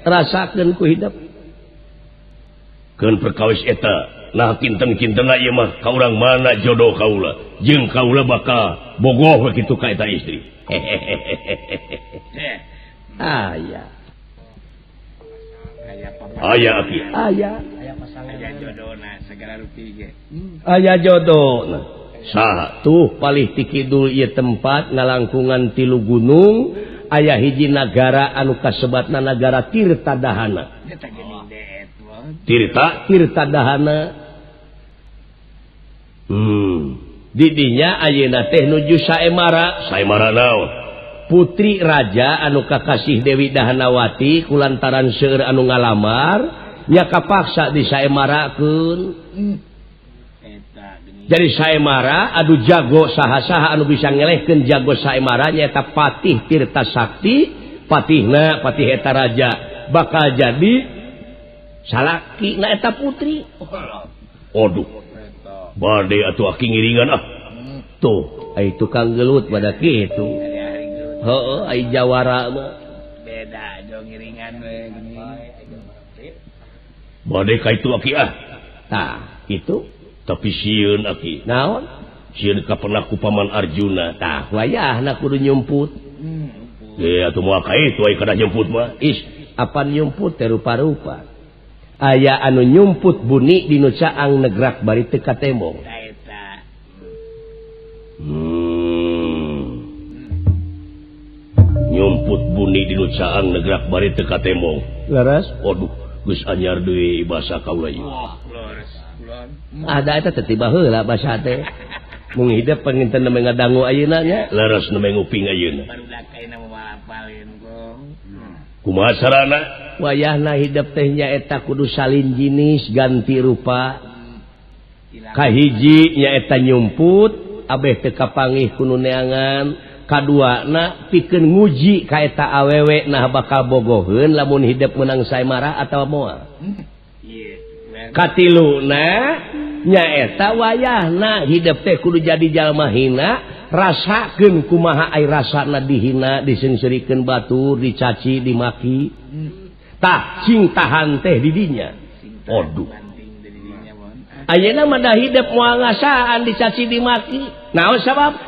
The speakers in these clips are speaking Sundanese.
rasakeun ku hidup keun perkawis eta nah kinten-kinten ieu mah ka urang mana jodoh kaula jeung kaula bakal bogoh kitu ka eta istri aya aki aya jodohna segala rupi ge aya jodohna saha tuh palih ti kidul ieu tempat ngalangkungan 3 gunung aya hiji nagara anu kasebatna nagara Tirtadahana Tirtadahana didinya ayeuna teh nuju Saemara naon putri raja anu kakasih Dewi Dahanawati kulantaran seueur anu ngalamar nya kapaksa di Saemarakeun jadi Saemara adu jago saha-saha anu bisa ngelehkeun jago Saemara nyaeta Patih Tirta Sakti patihna patih eta raja bakal jadi salaki na eta putri aduh bade atuh aki ngiringan tuh ai tukang gelut pada kitu heueuh ai jawara mah beda dong ngiringan we bade ka itu aki tah itu tapi sieun aki naon sieun ka pernah ku paman Arjuna tah wayahna kudu nyumput ya atuh moal ka itu ai kada nyumput mah apa nyumput teh rupa-rupa aya anu nyumput buni dinu caang negrak bari teu katembong nyumput buni dinu caang negrak bari teu katembong laras aduh geus anyar deui basa kaula ieu ada eta tiba heula basa teh mung hidup panginten neme ngadangu ayeuna nya laras neme nguping ayeuna barudak kaina mapalin gong kumaha sarana wayahna hidup teh nyaeta kudu salin jinis ganti rupa kahiji nyaeta nyumput abeh teu kapanggih ku nu neangan kaduana pikeun nguji ka eta awewe nah bakal bogoheun lamun hidup menang Saemara atawa moal katiluna nyaeta wayahna hidup teh kudu jadi jalma hina rasakeun kumaha ai rasana dihina disengsirikeun batur dicaci dimaki tah cintahan teh di dinya aduh ayeuna mah da hidup moal ngasaan dicaci dimaki naon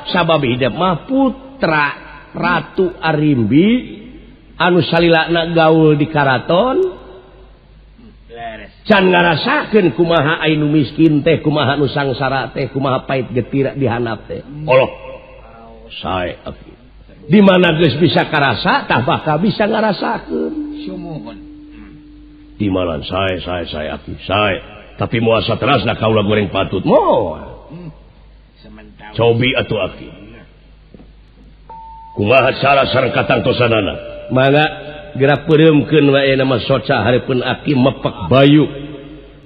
sabab hidup mah putra Ratu Arimbi anu salilana gaul di karaton can ngarasakeun kumaha anu miskin teh kumaha nu sangsara teh kumaha pait getir di handap teh Allah sae aki di mana geus bisa karasa tah bakal bisa ngarasakeun sumuhun di mana sae aki sae tapi moal saterasna kaula goreng patut moal cobi atuh aki kumaha cara sareng katangtosanana mangga gerak pereumkeun wae nama soca hareupeun aki mepek bayu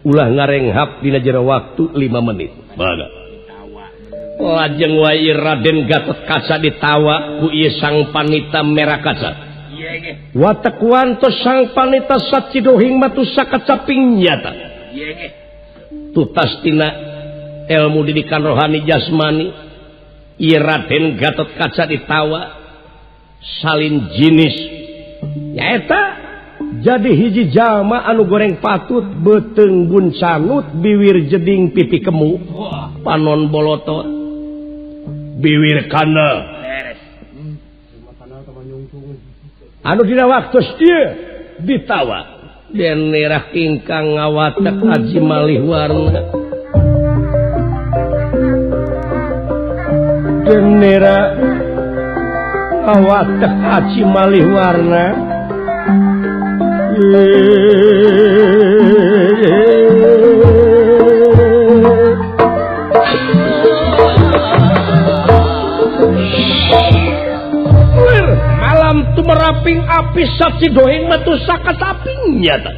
ulah ngarenghap dina jero waktu 5 menit mangga lajeng wae Raden Gatotkaca ditawa ku ieu sang panita Merakaca watek wantos sang panita sacidohing matu sakacaping nyata tutas tina ilmu didikan rohani jasmani ieu Raden Gatotkaca ditawa salin jinis nyaeta jadi hiji jalma anu goreng patut beteung buncanut biwir jeding pipi kemu panon bolotot biwir kana anu dina waktos dieu ditawa den nerah ingkang ngawatek aji malih warna den nerah ngawatek aji malih warna malam tumeraping api sacidohing metu sakacaping nyata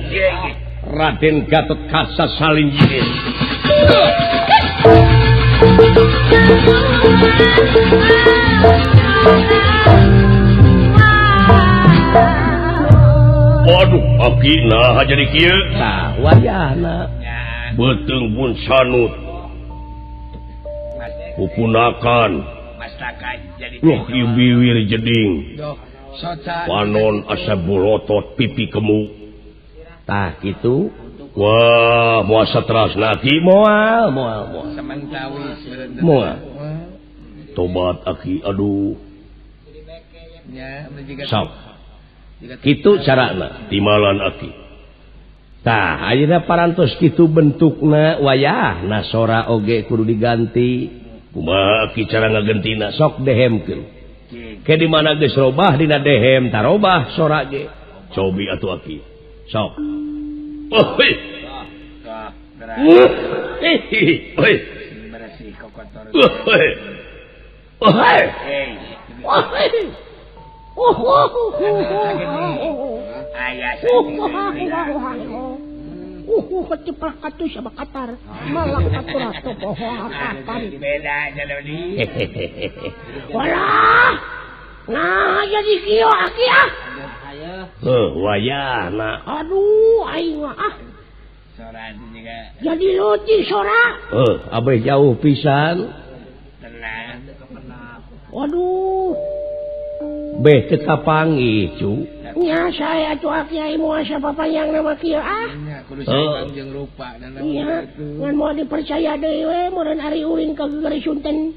Raden Gatotkaca salin jinis waduh aki nah jadi kieu tah wayahna beteung pun sanut pupunakan masakan jadi ieu biwir jeding panon asa bulotot pipi kemu tah kitu wah moal satrasna ki moal tobat aki aduh sok kitu carana timalan aki tah ayeuna parantos kitu bentukna wayah nasora oge kudu diganti kumaha aki cara ngagentina sok dehemkeun ke di mana geus robah dina dehem tarobah sora ge cobi atuh aki sok oi oi bersih kokotor oi keciplak katu sama katar malah katur pohon katar beda aja lho walah nah jadi kieu aki wayahna aduh aing mah sora juga jadi leutik sora abeh jauh pisan tenang waduh beh teu kapanggih cu nya saya tuh aki ai moal sapapayang nama kieu kudu sayang jeung rupa dan iya ngan moal dipercaya deui we meureun ari uring ka Gegeri Sunten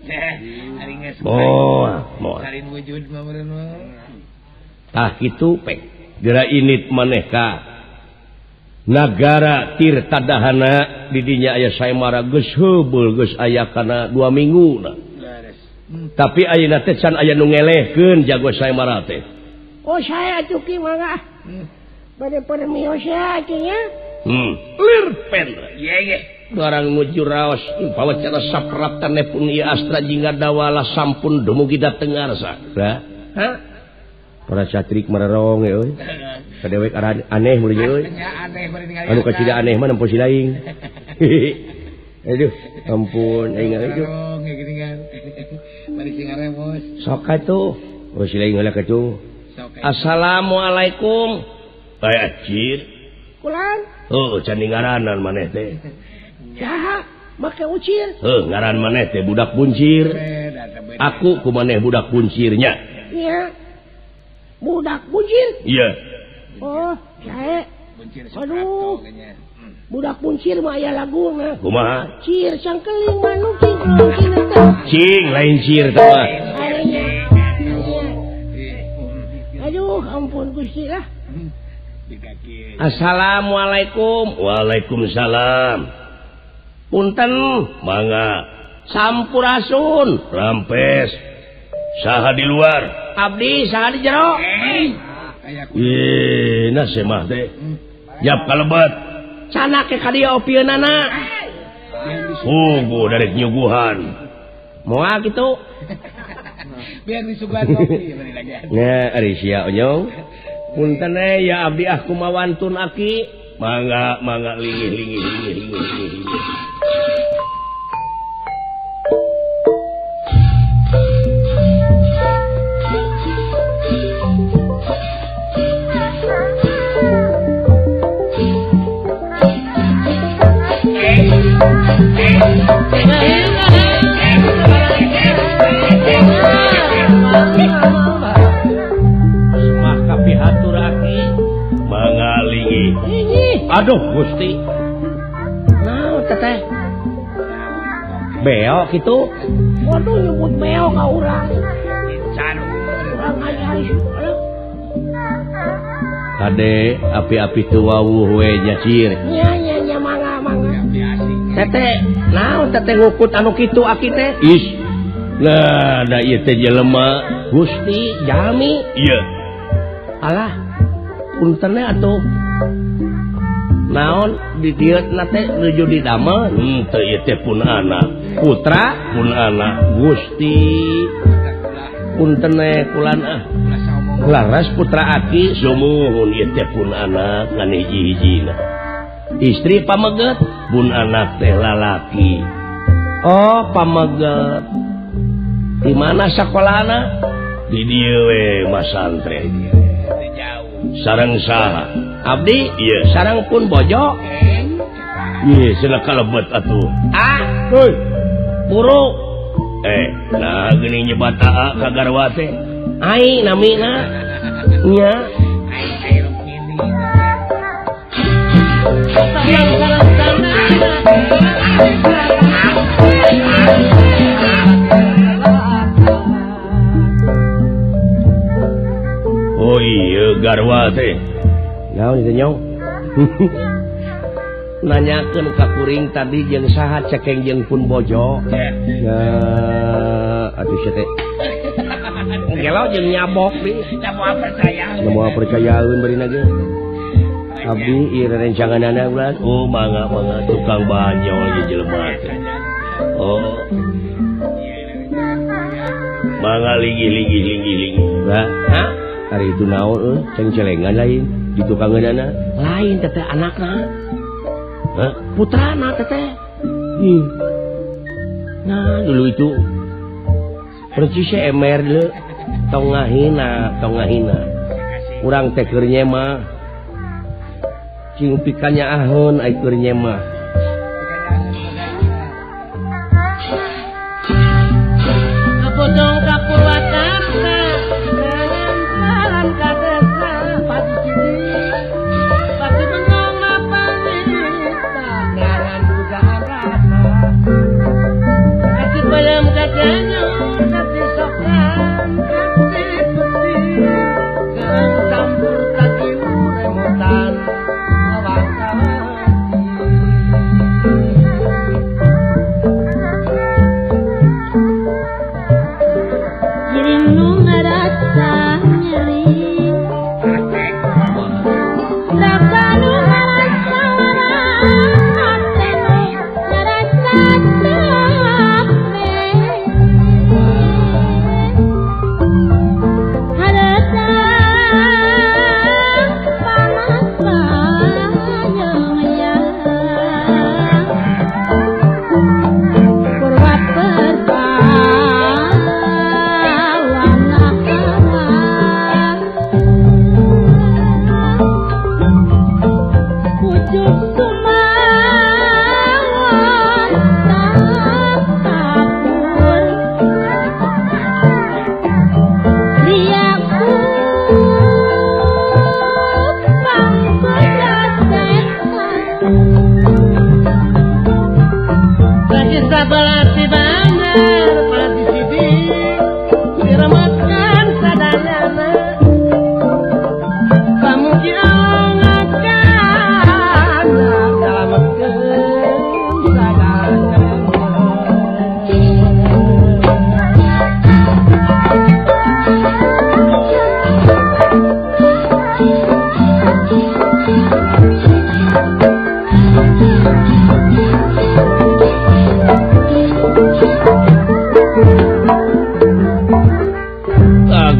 ari geus moal salin wujud mah meureun mah tah kitu pek geura init maneh ka nagara Tirtadahana di dinya aya saemara geus heubeul geus aya kana 2 mingguna tapi ayeuna teh can aya nu ngelehkeun jago saemara teh oh saya tuh gimana pada permios ya atunya lirpen ye barang nuju raos pawacara sapratan pun ieu astra jingga dawala sampun dumugi dateng ngarsa ha para satrik mararong euy kadewek aneh mulih euy anu kacida aneh mah nempo si laing aduh ampun aing aduh bari sing aremos sok atuh si laing heula katuh assalamualaikum acir kulan can ngaranan maneh teh saha make ucir ngaran maneh teh budak buncir aku ku maneh budak buncirnya iya budak buncir iya oh sae buncir aduh budak buncir mah aya laguna kumaha cir sangkeling manuk cing lain cir teh mah aduh ampun Gusti lah assalamualaikum waalaikumsalam punten mangga sampurasun rampes saha di luar abdi saha di jero nah semah teh jap kalebet cana ke ka dieu opieunana dari nyuguhan moal kitu biar disuguhan kopi bari lagi nya ari sia onyong punten ya abdi ah kumawantun aki mangga linggih aduh Gusti naon teteh beok kitu waduh nyebut beok ka urang can urang ajaris ade api-api tu wawuh we nyacir nya mangga teteh naon teteh ngukut anu kitu aki teh is nah da ieu teh jelema Gusti jami iya alah punten atuh naon di dieu teh nuju didamel teu ieu teh pun anak putra pun anak Gusti punten kulan laras putra aki sumuhun ieu teh pun anak ngan hiji-hijina istri pameget pun anak teh lalaki oh pameget di mana sakolana di dieu we masantren sareng saha abdi iya sarang pun bojo iya cenah kalebet atuh heuy buru nah geuning nyebat aa ka garwa teh ai namina nya oh iya garwa teh naon itu nyong nanyakeun ka kuring tadi jeung saha cekeng jeung pun bojo atuh sia teh gelo jeung nyabok di nyabok percayaeun bari ge abdi ieu rencanganana ulah oh mangga tukang banjol ge jelema teh oh mangga linggih ha hari itu naon ceng-celengan lain di tukang ngeunana lain teteh anakna putrana teteh nah dulu itu percis emer dulu tong ngahina urang teh keur nyema cing pikannya ahon ai keur nyema kapodong kapurwakarta jalan ka desa pagi pagi menang apa kasih bayam kacanya kasih sokran kasih putih gang campur kaki remotan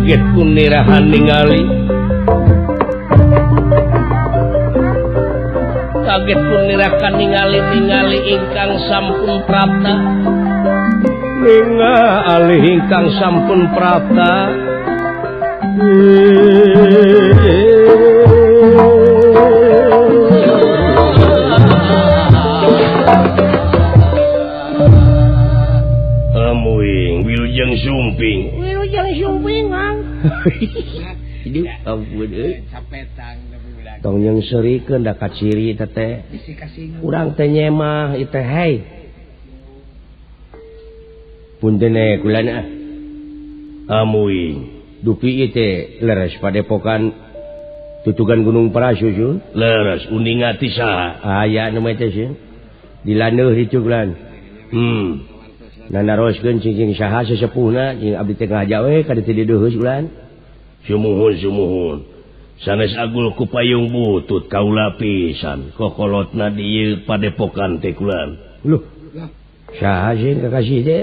kaget kunirahan ningali kaget kunirakan ningali ingkang sampun prapta ningali ingkang sampun prapta amuing wilujeng sumping ini ampun tong yang serikeun da kaciri teteh urang teh nyemah ieu teh hei punten kulana amuing dupi ieu teh leres padepokan tutugan Gunung Parasujun leres uningan ti saha aya nu mah teh dilaneuh dicugulan nanaroskeun cing saha sesepuhna cing abdi teh ngaja we ka dieu deus ulan sumuhun sanes agul ku payung butut kaula pisan kokolotna dieu padepokan teh kulan luh saha sing kakasih teh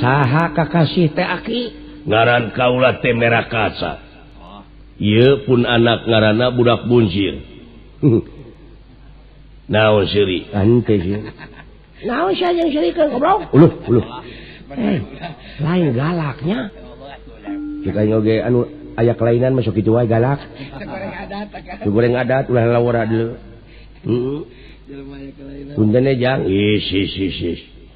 saha kakasih teh aki ngaran kaula teh Merakaca ieu pun anak ngaranna budak buncir naon seuri ante sih naon sia yang serikeun goblok uluh lain galaknya kita ngoge anu aya kelainan masuk kitu wae galak goreng adat ulah lawara deuleu puntenna jang is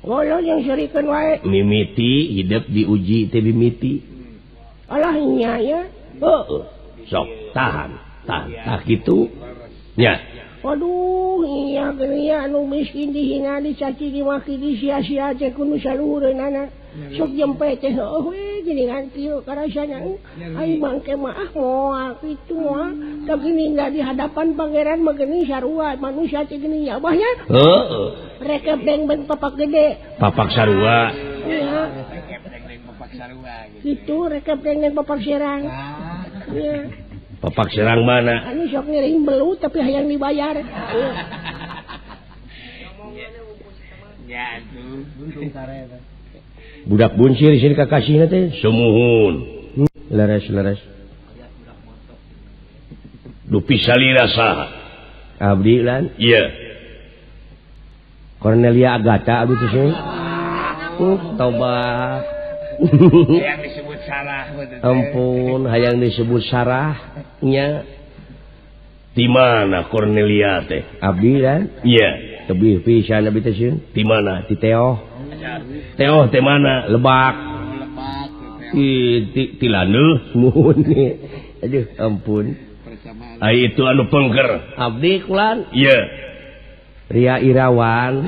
ngono yang serikeun wae mimiti hidup diuji teh mimiti alah nya ya heueuh sok tahan gitu nya. Waduh, iya gini ya, anu miskin dihina, dicaci, dimaki, disia-sia, cek kuno saluran anak. Sok jempe teh, gini nganti, karasanya, ay bangke maaf, moal, itu moal. Tapi ini nggak di hadapan pangeran, begini sarua, manusia cek gini ya, bahnya. Rekep deng-deng papak gede. Papak sarua. Iya. Rekep deng papak sarua Gitu, rekep deng papak serang. Iya. Papak serang mana? Anu sok ngiring belut tapi hayang dibayar. Ya tuh. Budak buncir sini kakasihna teh sumuhun. Leres. Dupi salira saha? Abdi lan? Iya. Cornelia Agatha abdi teh sih. Tobat. Yang disebut salah betul. Ampun, hayang disebut sarahnya. Di mana Cornelia teh? Abdi kan? Iya. Tebih pisan abdi teh sieun. Di mana? Di Teo. Teo teh mana? Lebak. Ti Laneuh nuhun. Aduh, ampun. Ai itu anu pengker. Abdi kulan? Iya. Ria Irawan.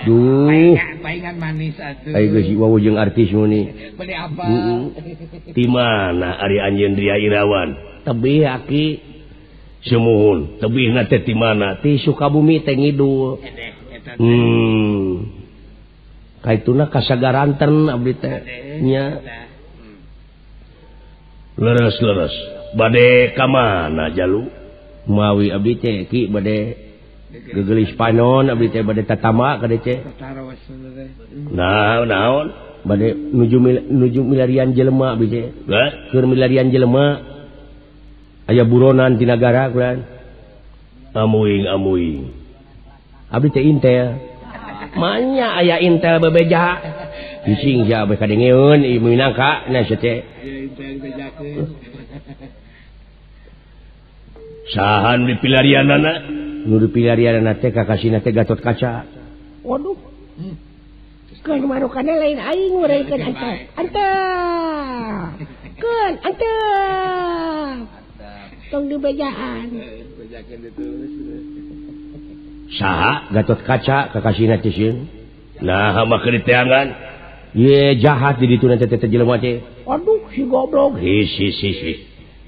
Duh. Paingan manis atuh. Ai geus wau jeung artis muni. Beli apa? Di mana ari anjeun Ria Irawan? Tebih aki sumuhun. Tebihna teh di mana? Ti Sukabumi teh ngidul. Kaituna kasagaranten abdi teh nya. Leres. Bade ka mana jalu? Mawi abdi teh ki bade gegelis panon abdi teh bade tatama ka teh. Naon? Bade nuju milarian jelema abdi teh. Keur milarian jelema. Aya buronan ti nagara kulan. Amuing. Abdi teh intel. Manya aya intel bebeja. Bising ja bae kadengeun ieu minangka na teh. Sahan di pilarianana? Nu di pilarianana teh kakasina teh Gatot Kaca. Waduh. Keun manukana lain aing ngureukeun anta. Keun anta. Tong dibejaan. Saha Gatot Kaca kakasina teh sieun. Nah, mah keur diteangan. Ye jahat di ditu nanti teh jelema teh. Waduh, si goblok. Si.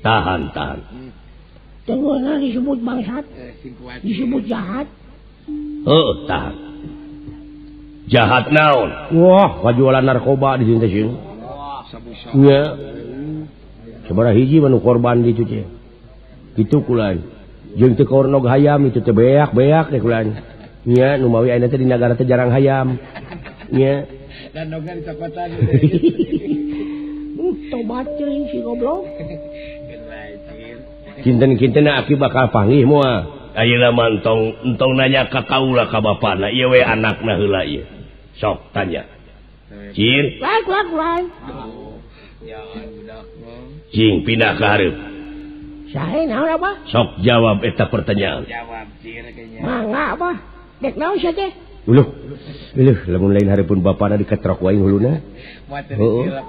Tahan. Tengoknya disebut bangsat, disebut jahat. Tahan. Jahat naon? Wah, kajualan narkoba di sini teh. Iya. Sabaraha hiji manu korban di ditu teh. Kitu kulan. Jeung teu kornog hayam itu teh beak teh kulan. Nya nu mawi ayeuna teh di nagara teh jarang hayam. Nya. Dan noga di tapatan. Tobat ceuing si goblok. Kinten-kintena aki bakal panggih moal. Ayeuna mah entong nanya ka kaula ka bapana, ieu we anakna heula ieu. Sok tanya. Cin. Lain. Ya budak mah. Cing pindah ka hareup. Sae naon apa? Sok jawab eta pertanyaan. Jawab cir kayaknya. Mangga apa? Dek naon sia teh? Uluh, lamun lain hareupeun bapana diketrok wae huluna. Moal teu dilap.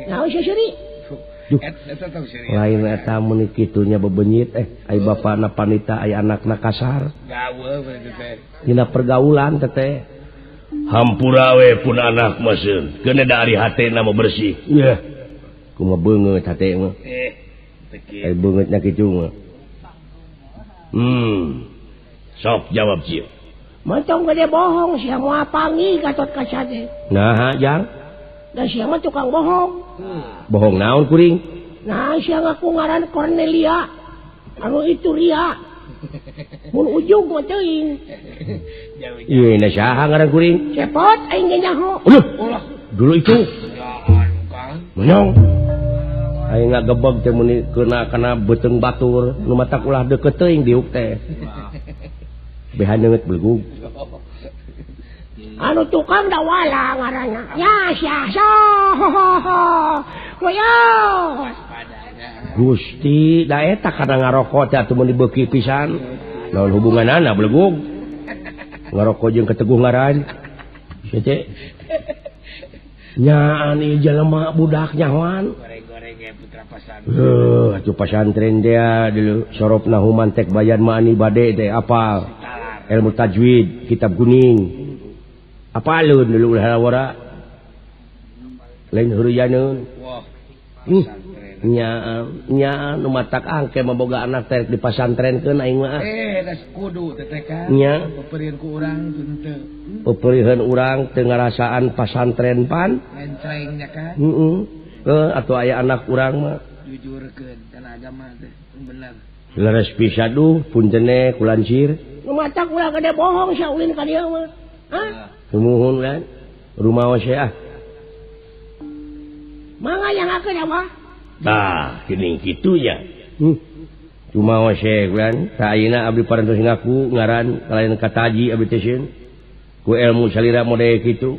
Naon sia seri? Lain eta mun kitunya bebenyit ai bapana panita ai anakna kasar. Gawe bener teh. Dina pergaulan teh. Hampura we pun anak mah seun. Keun da ari hatena mah bersih. Yeh. Kumaha beungeut hate mah. Ai beungeutna kitu mah. Sok jawab cieu. Mantong gede bohong sia moal panggih Gatot Kaca teh. Nah, Jang. Da sia mah tukang bohong. Bohong naon kuring? Nah, sia ngaku ngaran Cornelia. Anu itu Ria. Mun ujung mah teuing. Ieu na saha ngaran kuring? Cepot aing ge nyaho. Ulah. Dulu itu. Menyong. Aing ngagebeg teh mun kana beuteung batur, nu matak ulah deukeut teuing diuk teh. Behan deungeut belegug. Anu tukang da wala ngaranna. Ya sia so. Koyo. Gusti, da eta kada ngarokok teh atuh mun dibeuki pisan. Naon hubunganana belegug? Ngarokok jeung keteguh ngaran. Sia teh. Nyaan ieu jelema budak nyahoan. Goreng-goreng ya putra pasar. Atuh pasantren dia dulu sorop nahuman tek bayan mani bade teh apa ilmu tajwid kitab kuning apa alun dulu ulah wara lain huruyana Wah. nya nu matak angke maboga anak teh di pasantrenkeun aing mah Das kudu teh kan nya peperian ku urang teu peperihan urang teu ngarasaan pasantren pan mencrengnya kan atuh aya anak urang mah jujurkeun kana agama teh bener leres pisan duh punten kulancir nu matak ulah gede bohong saulin ka dieu mah sumuhun kan rumaos ya mangga yang akeun apa geuning kitu nya cuma we kan ta ayeuna abdi parantos ngaku ngaran kalayan kataji abdi teh sieun ku ilmu salira model kitu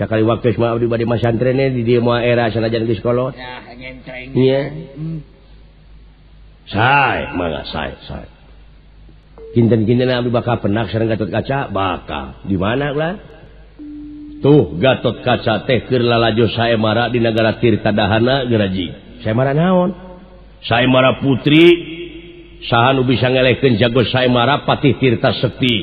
sakali waktu mah abdi bade masantrene di dieu mah era sanajan geus kolot ya ngencreng iya mangga sae kinten-kinten abdi bakal penak sareng Gatot Kaca bakal di mana ulah tuh Gatot Kaca teh keur lalajo saemara di nagara Tirtadahana geraji saemara naon saemara putri saha nu bisa ngelehkeun jago saemara Patih Tirta Sekti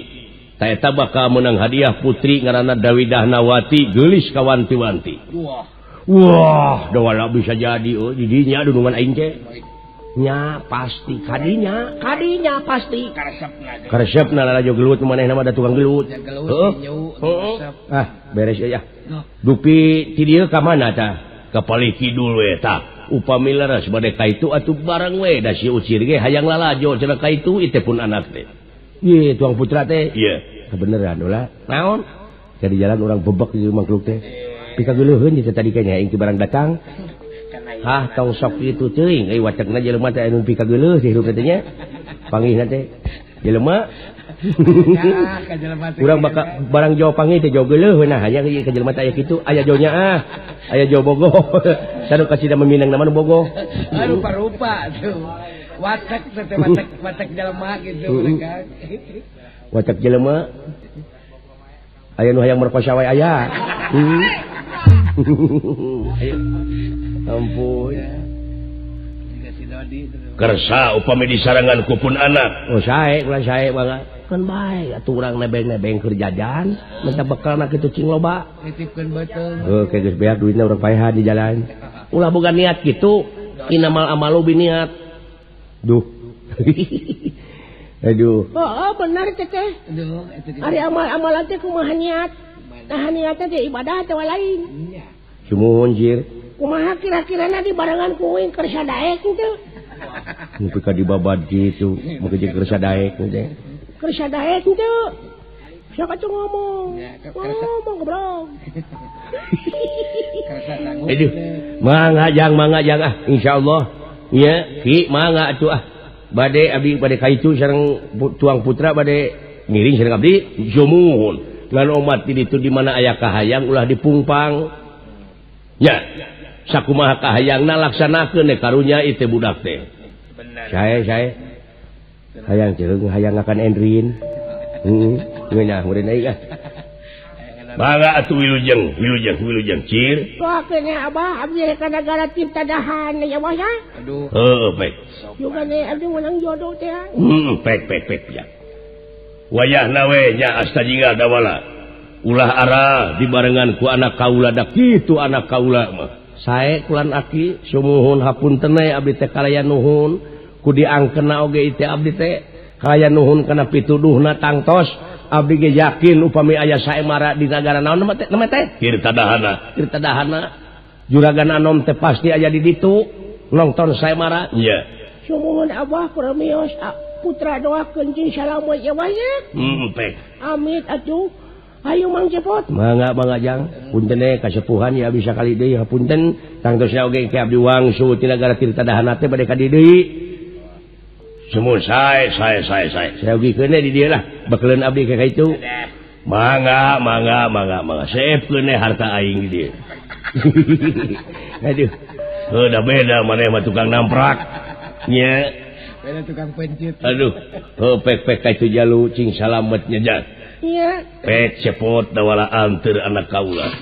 ta eta bakal meunang hadiah putri ngaranna Dawidahnawati geulis kawanti-wanti wah da wala bisa jadi di dinya dunungan aing teh nya pasti kadinya pasti karesepna lalajo gelut manehna mah da tukang gelut beres ya dupi ti dieu ka mana tah ka Palih Kidul we tah upami leres bade ka itu atuh barang we da si ucir ge hayang lalajo cenah ka itu teh pun anak teh ieu tuang putra teh ieu kebeneran ulah naon jadi jalan orang bebek di mangkluk teh pikageuleuheun ieu tadi kayaknya aing barang datang tong sok itu teuing euy wacekna jelema teh anu pikageuleuh di hirup teh nya pangihna teh jelema urang bakal barang jawa panggih teh jawa geuleuh nah hanya ieu ka jelema teh aya kitu aya jawanya aya jawa bogoh sanu kasida meminang nama nu bogoh rupa-rupa tuh wacek teh wacek jelema gitu kan wacek jelema aya nu hayang merkosa wae aya ampun kersa upami disarangan kupun anak sae ulah sae banget kan bae atuh urang nebeng-nebeng keur jajan minta bekalna kitu cing loba nitipkeun beuteung ke geus beak duitna urang paeha di jalan ulah boga niat kitu inamal amalu biniat duh aduh benar teh ari amal-amalan teh kumaha niat nah niatna teh ibadah teh lain sumuhun jir kumaha kira-kirana di barengan kuing keur sadaek teh nepi ka dibabad kitu mungkin jeung keur sadaek teh keur sadaek teh siapa tuh ngomong goblok aduh mangga jang insyaallah nya ki mangga atuh bade abdi bade kaitu sareng tuang putra bade ngiring sareng abdi sumuhun ngan omat di ditu di mana aya kahayang ulah dipungpang nya sakumaha kahayangna laksanakeun karunya ieu teh budak teh bener sae hayang ceung hayang akan Endrin ngeunah murid aing mangga atuh wilujeng cir soakeun abah abdi ka nagara Tirtadahan ya wah ya aduh baik juga ne abdi menang jodoh teh pek ya wayahna we nya astajinga dawala ulah ara dibarengan ku anak kaula da kitu anak kaula mah sae kulan aki sumuhun hapunten abdi teh kalayan nuhun ku diangkeuna oge teh abdi teh kalayan nuhun kana pituduhna tangtos abdi ge yakin upami aya saemara di nagara naon nama teh Tirtadahana juragan anom teh pasti aya di ditu nongton saemara nya sumuhun abah kuramios putra doakeun jeung salamet ya banyak pek amit atuh ayo Mang Cepot mangga jang punten kasepuhan ya bisa kali deui hapunten tangtosna oge ke abdi wangsu ti nagara Tirtadahana teh bade ka di deui sumuhun sae saya ugikeun di dieu lah bakaleun abdi ka kitu mangga saepkeun harta aing di dieu aduh udah beda maneh mah tukang namprak nya beda tukang pencit aduh pek ka itu jalu cing salametnya jan iya pek cepot dawala anteur anak kaula